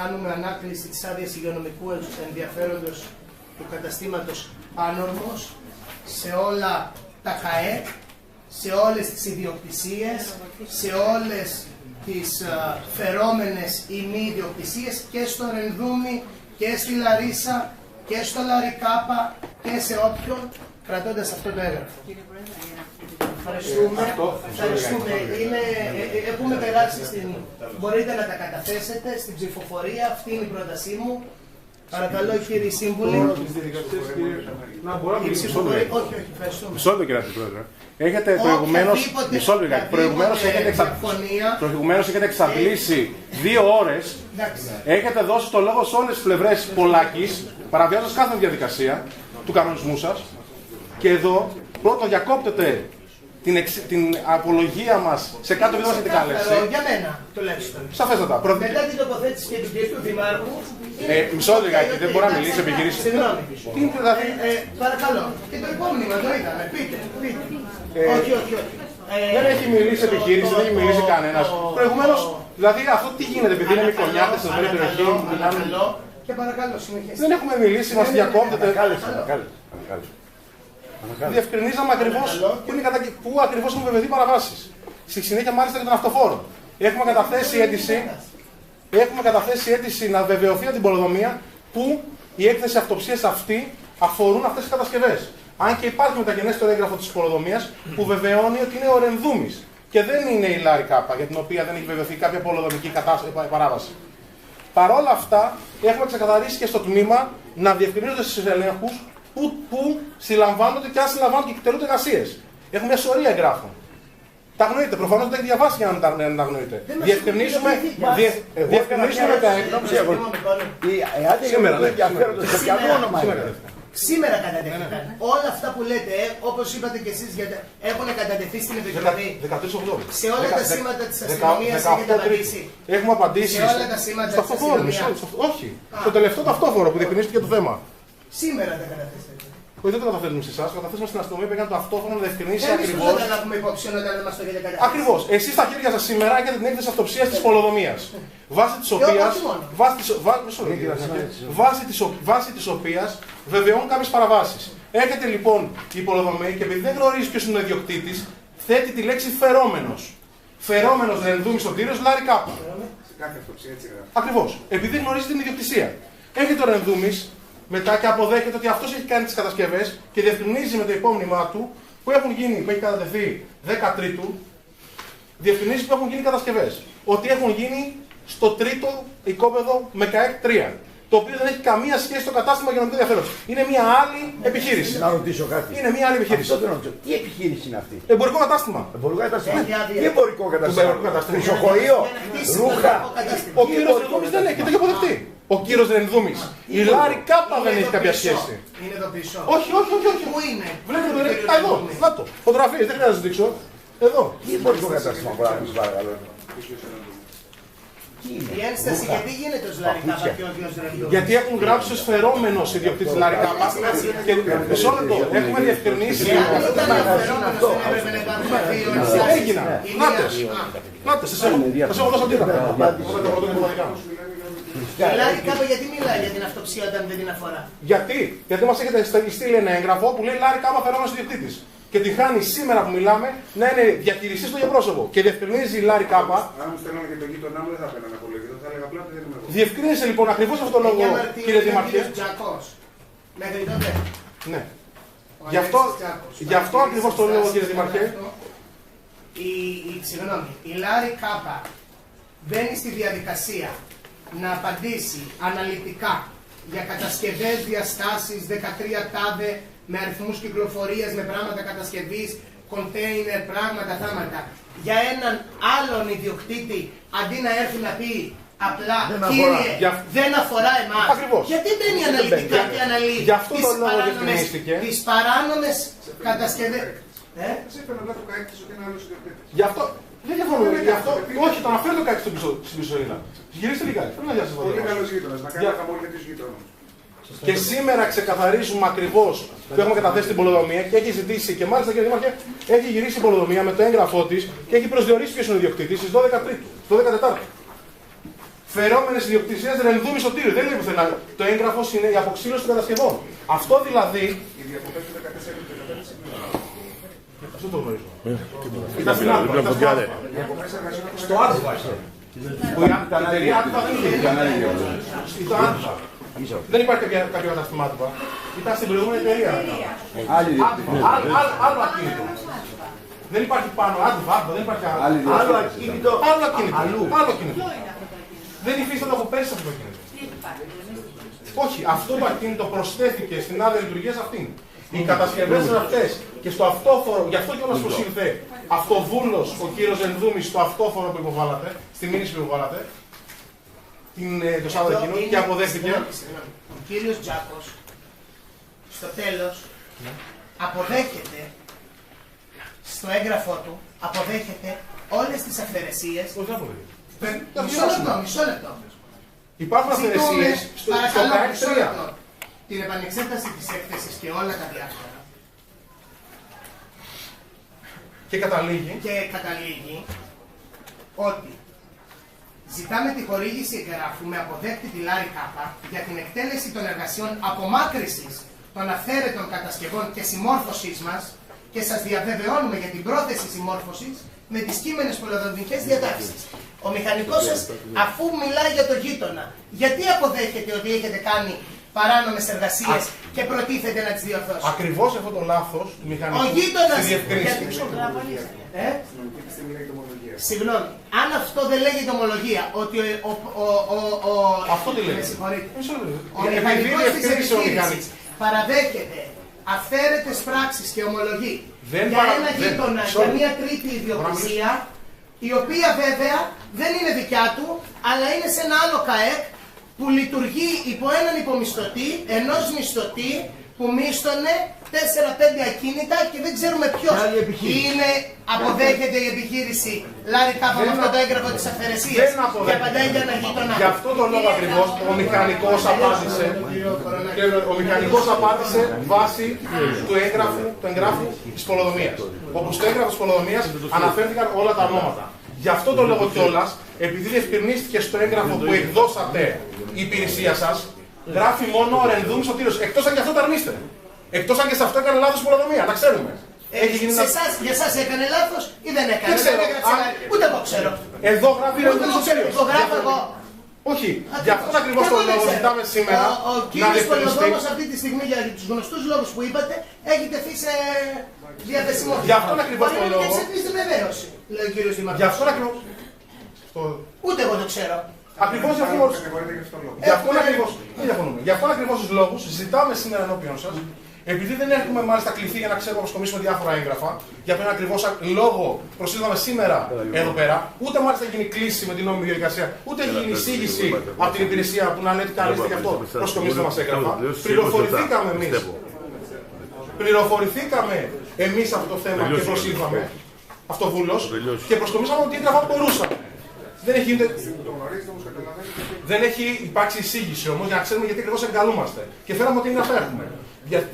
κάνουμε ανάκληση της άδειας υγειονομικού ενδιαφέροντος του καταστήματος Πάνορμος σε όλα τα ΚΑΕ, σε όλες τις ιδιοκτησίες, σε όλες τις φερόμενες ή μη ιδιοκτησίες και στο Ρενδούμι και στη Λαρίσα και στο Λαρικάπα και σε όποιον, κρατώντας αυτό το έγγραφο. Ευχαριστούμε. Έχουμε περάσει μπορείτε να τα καταθέσετε στην ψηφοφορία. Αυτή είναι η πρότασή μου. Παρακαλώ, κύριοι σύμβουλοι. Μισό λεπτό, κύριε Πρόεδρε. Έχετε προηγουμένως έχετε εξαντλήσει 2 ώρες. Έχετε δώσει το λόγο σε όλες τις πλευρές πολλάκις, παραβιάζοντας κάθε διαδικασία του κανονισμού σας. Και εδώ πρώτον διακόπτετε την απολογία μας σε κάτι που δεν μας έχετε καλέσει. Για μένα τουλάχιστον. Σαφέστατα. Μετά την τοποθέτηση και του κυρίου Δημάρχου. Μισό λιγάκι, δεν μπορεί να μιλήσει επιχειρήσει. Συγγνώμη. Τι είναι δηλαδή. Παρακαλώ. Και το επόμενο το είδαμε. Πείτε. Όχι. Δεν έχει μιλήσει επιχείρηση, δεν έχει μιλήσει κανένας. Προηγουμένως, δηλαδή αυτό τι γίνεται, επειδή είναι μικρονιάτες στην ευρύτερη περιοχή. Και παρακαλώ, συνεχίστε. Δεν έχουμε μιλήσει, μας διακόπτεται. Διευκρινίζαμε ακριβώς πού ακριβώς έχουν βεβαιωθεί παραβάσεις. Στη συνέχεια, μάλιστα και των αυτοφόρων. Έχουμε καταθέσει αίτηση να βεβαιωθεί από την πολεοδομία που η έκθεση αυτοψίας αυτή αφορούν αυτές τις κατασκευές. Αν και υπάρχει μεταγενέστερο έγγραφο της πολεοδομίας που βεβαιώνει ότι είναι ο Ρενδούμης και δεν είναι η Λάρη Κάπα, για την οποία δεν έχει βεβαιωθεί κάποια πολεοδομική παράβαση. Παρ' όλα αυτά, έχουμε ξεκαθαρίσει και στο τμήμα να διευκρινίζονται στους ελέγχους που συλλαμβάνονται και αν συλλαμβάνονται και εκτελούνται εργασίες. Έχουμε μια σωρία εγγράφων. Τα αγνοείτε, προφανώς δεν τα έχετε διαβάσει για να τα αγνοείτε. Διευκρινίζουμε τα έγγραφα. Σήμερα κατατέθηκαν. Όλα αυτά που λέτε, όπως είπατε και εσείς, έχουν κατατεθεί στην Επιτροπή. 13 Οκτώβρη. Σε όλα τα σήματα της αστυνομίας έχετε απαντήσει. Έχουμε απαντήσει. Σε όλα τα σήματα στο της αστυνομίας. Όχι. Στο τελευταίο ταυτόφορο που διευκρινίστηκε το θέμα. Σήμερα τα καταθέσατε. Όχι, δεν το καταθέτουμε σε εσάς, καταθέσουμε στην αστυνομία που έκανε το αυτόφωνο να διευκρινίσει ακριβώς. Εμείς δεν λάβουμε υπόψη όταν δεν μας το έχετε καταθέσει. Ακριβώς. Εσείς στα χέρια σας σήμερα έχετε την έκθεση αυτοψίας της πολεοδομίας. Βάσει της οποίας βεβαιώνουν κάποιες παραβάσεις. Έρχεται λοιπόν η πολεοδομία και επειδή δεν γνωρίζει ποιος είναι ο ιδιοκτήτης, θέτει τη λέξη φερόμενος. Φερόμενος Ρενδούμης στον τύρος Λάρη Κάπα. Ακριβώς. Επειδή γνωρίζει την ιδιοκτησία. Έρχεται ο Ρενδούμης. Μετά και αποδέχεται ότι αυτός έχει κάνει τις κατασκευές και διευκρινίζει με το υπόμνημά του που έχουν γίνει, που έχει κατατεθεί 13ου, διευκρινίζει που έχουν γίνει κατασκευές. Ότι έχουν γίνει στο 3ο οικόπεδο με ΚΑΕΚ 3. Το οποίο δεν έχει καμία σχέση στο κατάστημα υγειονομικού ενδιαφέροντος. Είναι μια άλλη επιχείρηση. Να ρωτήσω κάτι. Είναι μια άλλη επιχείρηση. Αυτό δεν ρωτήσω. Τι επιχείρηση είναι αυτή? Εμπορικό κατάστημα. Εμπορικό κατάστημα. Τι εμπορικό κατάστημα? Χρυσοκοείο, ρούχα. Ο κύριος Ρενδούμης δεν έχει, το έχει αποδεχτεί. Ο κύριος Ρενδούμης. Η Λάρη Κάπα δεν έχει κάποια σχέση. Είναι εδώ πίσω. Όχι. Πού είναι? Βλέπετε το ρεύμα. Εδώ. Να το. Φωτογραφίες, δεν χρειάζεται να σας δείξω. Εδώ. Τι εμπορικό κατάστημα, παρακαλώ? Η ένσταση γιατί γίνεται ως Λάρη Κάπα και όχι ως Ρενδούμης? Γιατί έχουν γράψει ως φερόμενος ιδιοκτήτης Λάρη Κάπα. Και μισό λεπτό, έχουμε διευκρινίσει. Έγινα. Νάτες, σας έχω δώσει αντίγραφα. Η Λάρη Κάπα γιατί μιλάει για την αυτοψία όταν δεν την αφορά? Γιατί μας έχετε στείλει ένα έγγραφο που λέει Λάρη Κάπα φερόμενος ιδιοκτήτης. Και τη χάνει σήμερα που μιλάμε να είναι διαχειριστής στο πρόσωπο. Και διευκρινίζει η Λάρη Κάπα. Αν μου στέλναμε και τον γείτονά μου δεν θα έπαιρναν απολογητό, θα έλεγα απλά ότι δεν είμαι εγώ. Διευκρίνησε λοιπόν ακριβώς αυτό το λόγο, κύριε Δημαρχέ. Μέχρι τότε. Ναι. Γι' αυτό ακριβώς το λόγο, κύριε Δημαρχέ. Συγγνώμη, η Λάρη Κάπα μπαίνει στη διαδικασία να απαντήσει αναλυτικά για κατασκευές, διαστάσεις, 13 τάδε, με αριθμούς κυκλοφορίας, με πράγματα κατασκευής, κοντέινερ, πράγματα, θάματα. Για έναν άλλον ιδιοκτήτη, αντί να έρθει να πει απλά, κύριε, δεν αφορά εμάς. Ακριβώς. Γιατί μπαίνει αναλυτικά και αναλύει τις παράνομες κατασκευές. Γι' αυτό δεν διαφωνώ. Όχι, το αναφέρω το κάτι στην πίσω σελίδα. Γυρίστε λιγάκι. Πολύ καλός γείτονας, να κάνουμε χαμόγελα με τους γείτονες. Και σήμερα ξεκαθαρίζουμε ακριβώς που έχουμε καταθέσει την πολεοδομία και έχει ζητήσει και μάλιστα κύριε Δήμαρχε έχει γυρίσει η πολεοδομία με το έγγραφό της και έχει προσδιορίσει ποιος είναι ο ιδιοκτήτης στις 12 Τρίτου, 12 Τετάρτου. Φερόμενες ιδιοκτησίες ρενδούμι σωτήριο. Δεν λέει πουθενά. Το έγγραφο είναι η αποξήλωση των κατασκευών. Αυτό δηλαδή. Οι διακοπές του 14 Αυτό το γνωρίζω. Ήταν στην Άτβα. Στο Άτβα. Που η εταιρεία Άτβα δεν είναι. Ήταν Άτβα. Δεν υπάρχει κάποιο κατάστημα Άτβα. Ήταν στην προηγούμενη εταιρεία. Άλλο ακίνητο. Δεν υπάρχει πάνω. Άτβα, δεν υπάρχει άλλο ακίνητο. Άλλο ακίνητο. Δεν υφίσταται από πέρσι αυτό το ακίνητο. Όχι, αυτό το ακίνητο προσθέθηκε στην άδεια λειτουργίας αυτήν. Οι κατασκευές αυτές και στο αυτόφορο, γι' αυτό κιόλας πως ήρθε αυτοβούλος ο κύριος Ενδούμης στο αυτόφορο που υποβάλατε, στη μήνυση που υποβάλατε, το Σαββατοκύριακο και αποδέχτηκε. Ο κύριος Τζάκος, στο τέλος, αποδέχεται, στο έγγραφό του, αποδέχεται όλες τις αυθαιρεσίες. Όχι, δεν αποδέχεται. Μισό λεπτό. Υπάρχουν αυθαιρεσίες στο ΚΑΕΚ 3. Την επανεξέταση της έκθεσης και όλα τα διάφορα. Και καταλήγει ότι ζητάμε τη χορήγηση εγγράφου με αποδέκτη τη Λάρη Κάπα για την εκτέλεση των εργασιών απομάκρυσης των αυθαίρετων κατασκευών και συμμόρφωσής μας και σας διαβεβαιώνουμε για την πρόθεση συμμόρφωσης με τις κείμενες πολεοδομικές διατάξεις. Ο μηχανικός σας, αφού μιλάει για το γείτονα, γιατί αποδέχεται ότι έχετε κάνει παράνομες εργασίες και προτίθεται να τις διορθώσει? Ακριβώς αυτό το λάθος του μηχανικού. Ο γείτονας. Συγγνώμη, αν αυτό δεν λέγεται ομολογία, ότι αυτό τι λέει. Ο μηχανικός της επιχείρησης παραδέχεται αυθαίρετες πράξεις και ομολογεί για ένα γείτονα, για μια τρίτη ιδιοκτησία, η οποία βέβαια δεν είναι δικιά του, αλλά είναι σε ένα άλλο ΚΑΕΚ που λειτουργεί υπό έναν υπομισθωτή, ενός μισθωτή που μίσθωνε 4-5 ακίνητα και δεν ξέρουμε ποιος είναι. Αποδέχεται η επιχείρηση Λάρη Κάπα με αυτό το έγγραφο της αυθαιρεσίας και απαντάει για ένα γείτονα. Γι' αυτό το λόγο ακριβώς ο μηχανικός απάντησε. Ο μηχανικός απάντησε βάσει του εγγράφου της πολεοδομίας. Όπου στο έγγραφο της πολεοδομίας αναφέρθηκαν όλα τα ονόματα. Γι' αυτό το λόγο κιόλας, επειδή διευκρινίστηκε στο έγγραφο που εκδώσατε η υπηρεσία σας, γράφει μόνο ρενδούμι σωτήριος. Εκτός αν και αυτό το αρνείστε. Εκτός αν και σε αυτό έκανε λάθος η πολεοδομία, να ξέρουμε. Για εσάς έκανε λάθος ή δεν έκανε? Δεν ξέρω. Ούτε εγώ ξέρω. Εδώ γράφει ρενδούμι σωτήριος. Το γράφω εγώ. Όχι, γι' αυτόν ακριβώς τον λόγο ζητάμε σήμερα ο κύριος πολεοδόμος αυτή τη στιγμή για τους γνωστούς λόγους που είπατε έχει τεθεί σε διαθεσιμότητα. Γι' αυτόν ακριβώς τον λόγο. Μπορεί να εξετήσει βεβαίωση, λέει ο κύριος Δημαρχός. Γι' αυτόν ακριβώς. Ούτε εγώ το ξέρω. Ακριβώς γι' αυτόν ακριβώς τους λόγους ζητάμε σήμερα ενώπιον σας. Επειδή δεν έχουμε μάλιστα κληθεί για να ξέρουμε να προσκομίσουμε διάφορα έγγραφα, για τον ακριβώς λόγο προσήλθαμε σήμερα εδώ πέρα, ούτε μάλιστα γίνει κλίση με την νόμιμη διαδικασία, ούτε γίνει εισήγηση από την υπηρεσία που να λέει ότι καλείστε γι' αυτό προσκομίστε μας έγγραφα. Πληροφορηθήκαμε εμείς αυτό το θέμα και προσήλθαμε, αυτοβούλος, και προσκομίσαμε ότι έγγραφα μπορούσαμε. Δεν έχει υπάρξει εισήγηση όμως για να ξέρουμε γιατί ακριβώς εγκαλούμαστε. Και φέραμε ότι έγγραφα έχουμε.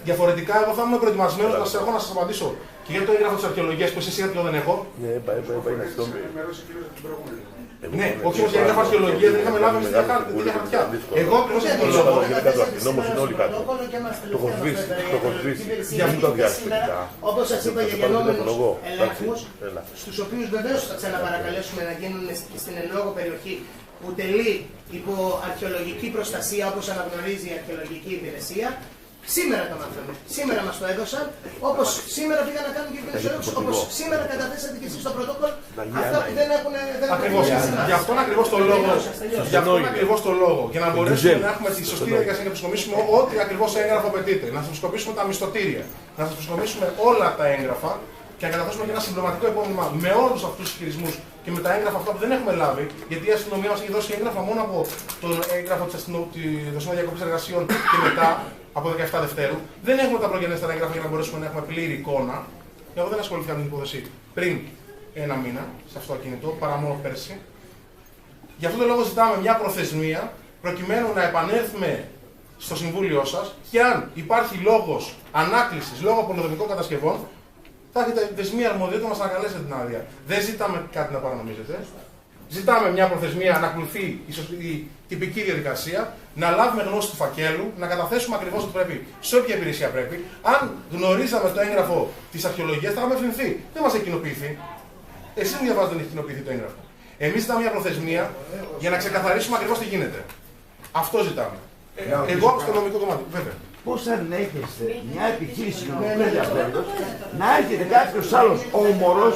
Διαφορετικά, εγώ θα είμαι προετοιμασμένος να σας απαντήσω και για το έγγραφο της αρχαιολογίας που εσείς είπατε ότι δεν έχω. Ναι, όχι όμως για έγγραφο αρχαιολογία δεν είχαμε λάβει τέτοια χαρτιά. Εγώ ακριβώς για τον λόγο. Όπως σας είπα για γενόμενους ελέγχους, στους οποίους βεβαίως θα ξαναπαρακαλέσουμε να γίνουν στην εν λόγω περιοχή που τελεί υπό αρχαιολογική προστασία όπως αναγνωρίζει η αρχαιολογική υπηρεσία. Σήμερα το μάθαμε. Σήμερα μας το έδωσαν. Όπως σήμερα πήγαν να κάνουν και οι ελέγχους, όπως σήμερα καταθέσατε και εσείς στο πρωτόκολλο αυτά που δεν έχουν. Ακριβώς. Γι' αυτόν ακριβώς το λόγο. Για να μπορέσουμε να έχουμε τη σωστή διαδικασία και να προσκομίσουμε ό,τι ακριβώς έγγραφο απαιτείται. Να σας προσκομίσουμε τα μισθωτήρια. Να σας προσκομίσουμε όλα τα έγγραφα και να καταθέσουμε και ένα συμπληρωματικό υπόμνημα με όλους αυτούς τους χειρισμούς και με τα έγγραφα αυτά που δεν έχουμε λάβει, γιατί η αστυνομία μας έχει δώσει έγγραφα μόνο από το έγγραφο της Δοσμήνας Διακοπής Εργασιών και μετά, από 17 Δευτέρου. Δεν έχουμε τα προγενέστερα έγγραφα για να μπορέσουμε να έχουμε πλήρη εικόνα. Εγώ δεν ασχολήθηκα με την υπόθεση πριν ένα μήνα σε αυτό το κινητό, παρά μόνο πέρσι. Γι' αυτό το λόγο ζητάμε μια προθεσμία προκειμένου να επανέλθουμε στο Συμβούλιο σας και αν υπάρχει λόγος ανάκλησης λόγω πολεοδομικών κατασκευών, θα έχετε δεσμία αρμοδιότητα να μας ανακαλέσετε την άδεια. Δεν ζητάμε κάτι να παρανομίζετε. Ζητάμε μια προθεσμία να ακολουθεί η τυπική διαδικασία, να λάβουμε γνώση του φακέλου, να καταθέσουμε ακριβώς ό,τι πρέπει, σε όποια υπηρεσία πρέπει. Αν γνωρίζαμε το έγγραφο της αρχαιολογίας, θα είχαμε ευθυνθεί. Δεν μας έχει κοινοποιηθεί. Εσείς μου διαβάζετε, δεν έχει κοινοποιηθεί το έγγραφο. Εμείς ζητάμε μια προθεσμία για να ξεκαθαρίσουμε ακριβώς τι γίνεται. Αυτό ζητάμε. Εγώ από το νομικό κομμάτι, βέβαια. Πώς ανέχεστε μια επιχείρηση νομοθέτηση απέντος να έρχεται κάποιος άλλος όμορος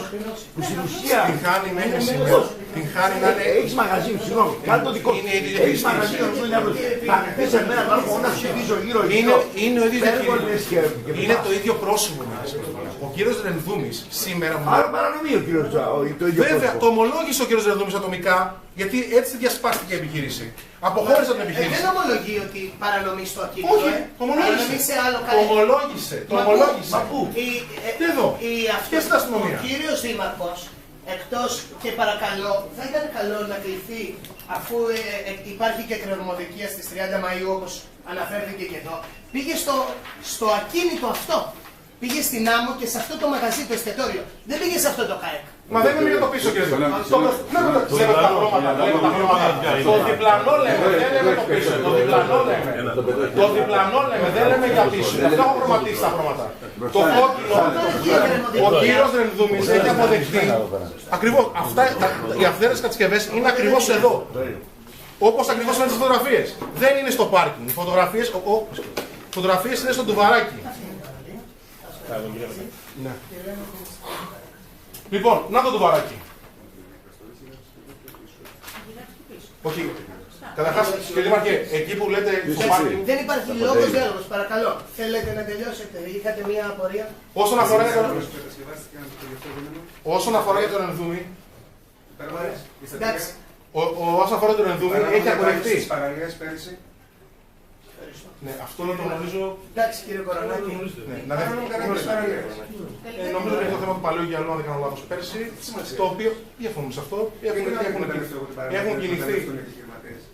που στην ουσία. Την χάνει μέχρι σήμερα. Την χάνει να είναι. Έχεις μαγαζί, συγγνώμη, κάνε το δικό σου. Έχεις μαγαζί, θα ανοιχτείς εμένα να έρχομαι να ψηφίζω γύρω-γύρω. Είναι ο ίδιος είναι το ίδιο πρόσωπο. Ο κύριος Ρενδούμης σήμερα μου. Άρα παρανομεί ο κύριος το ίδιο. Βέβαια, το ομολόγησε ο κύριος Ρενδούμης ατομικά, γιατί έτσι διασπάστηκε η επιχείρηση. Αποχώρησε την επιχείρηση. Δεν ομολογεί ότι παρανομεί στο ακίνητο. Όχι, το ομολόγησε. Το ομολόγησε. Μα πού? Εδώ. Και στην αστυνομία. Ο κύριος Δήμαρχος, εκτός και παρακαλώ, θα ήταν καλό να κληθεί, αφού υπάρχει και κρεμοδικία στις 30 Μαΐου, όπως αναφέρθηκε και εδώ, πήγε στο ακίνητο αυτό. Πήγε στην άμμο και σε αυτό το μαγαζί, το εστιατόριο. Δεν πήγε σε αυτό το ΚΑΕΚ. Μα δεν είναι για το πίσω, κύριε Λέμε τα χρώματα. Το διπλανό λέμε, δεν λέμε το πίσω. Το διπλανό λέμε. Το διπλανό λέμε, δεν λέμε για πίσω. Αυτό έχω χρωματίσει τα χρώματα. Το κόκκινο, ο κύριος Ρενδούμης έχει αποδεχτεί. Ακριβώς, οι αυθαίρετες κατασκευές είναι ακριβώς εδώ. Όπως ακριβώς είναι τις φωτογραφίες. Δεν είναι στο πάρκινγκ. Οι φωτογραφίες είναι στο τουβαράκι. Ναι. Λοιπόν, να το τουβαράκι. Όχι. Καταρχάς, κύριε Δήμαρχε, εκεί που λέτε στο πάρκινγκ. Δεν υπάρχει λόγος διάλογος, παρακαλώ. Θέλετε να τελειώσετε, είχατε μία απορία. Όσον αφορά για τον Ρενδούμη. Όσον αφορά τον Ρενδούμη, έχει αποδεχτεί. Ναι, αυτό να το γνωρίζω. Εντάξει, κύριε Κορονάκη. Νομίζω ότι είναι το θέμα του Παλαιού Γυαλού, αν δεν κάνω λάθος, πέρσι. Το οποίο διαφωνούμε σε αυτό. Έχουν κινηθεί.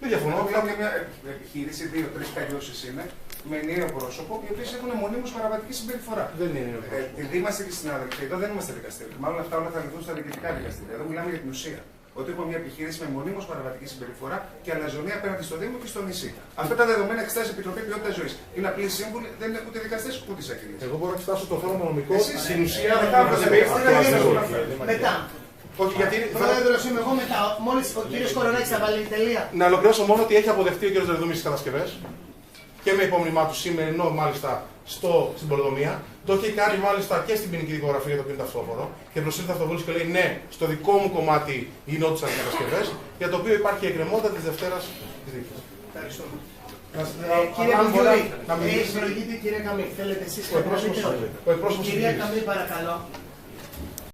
Δεν διαφωνώ. Μιλάμε για μια επιχείρηση, 2-3 περιόσεις είναι, με ενιαίο πρόσωπο, οι οποίες έχουν μονίμως παραβατική συμπεριφορά. Δεν είναι. Επειδή είμαστε και συνάδελφοι, εδώ δεν είμαστε δικαστήριο. Μάλλον αυτά όλα θα λυθούν στα διοικητικά δικαστήρια. Εδώ μιλάμε για την ουσία. Ότι έχουμε μια επιχείρηση με μονίμως παραβατική συμπεριφορά και αναζωνία απέναντι στο Δήμο και στο νησί. Αυτά τα δεδομένα εξετάζει η Επιτροπή Ποιότητας Ζωής. Είναι απλή σύμβουλη, δεν είναι ούτε δικαστές ούτε εισαγγελίες. Εγώ μπορώ να εξετάσω το θέμα νομικό. Στην ουσία Μετά. Όχι, γιατί. Πρόεδρος είμαι εγώ μετά. Μόλις ο κύριος Κορονάκης θα βάλει τελεία. Να ολοκληρώσω μόνο ότι έχει αποδεχτεί ο κ. Ρενδούμης στις κατασκευές και με υπόμνημά του σημερινό μάλιστα στην πολεοδομία. Το έχει κάνει μάλιστα και στην ποινική δικογραφία για το οποίο είναι ταυτόφορο. Και προσήλθε αυτοβούληση και λέει ναι, στο δικό μου κομμάτι γινόντουσαν οι κατασκευές, για το οποίο υπάρχει εκκρεμότητα της Δευτέρας της δίκης. Ευχαριστώ. Κύριε Καμίλη, προηγείται κύριε Καμίλη. Θέλετε εσείς ο εκπρόσωπος. Κυρία Καμίλη, παρακαλώ.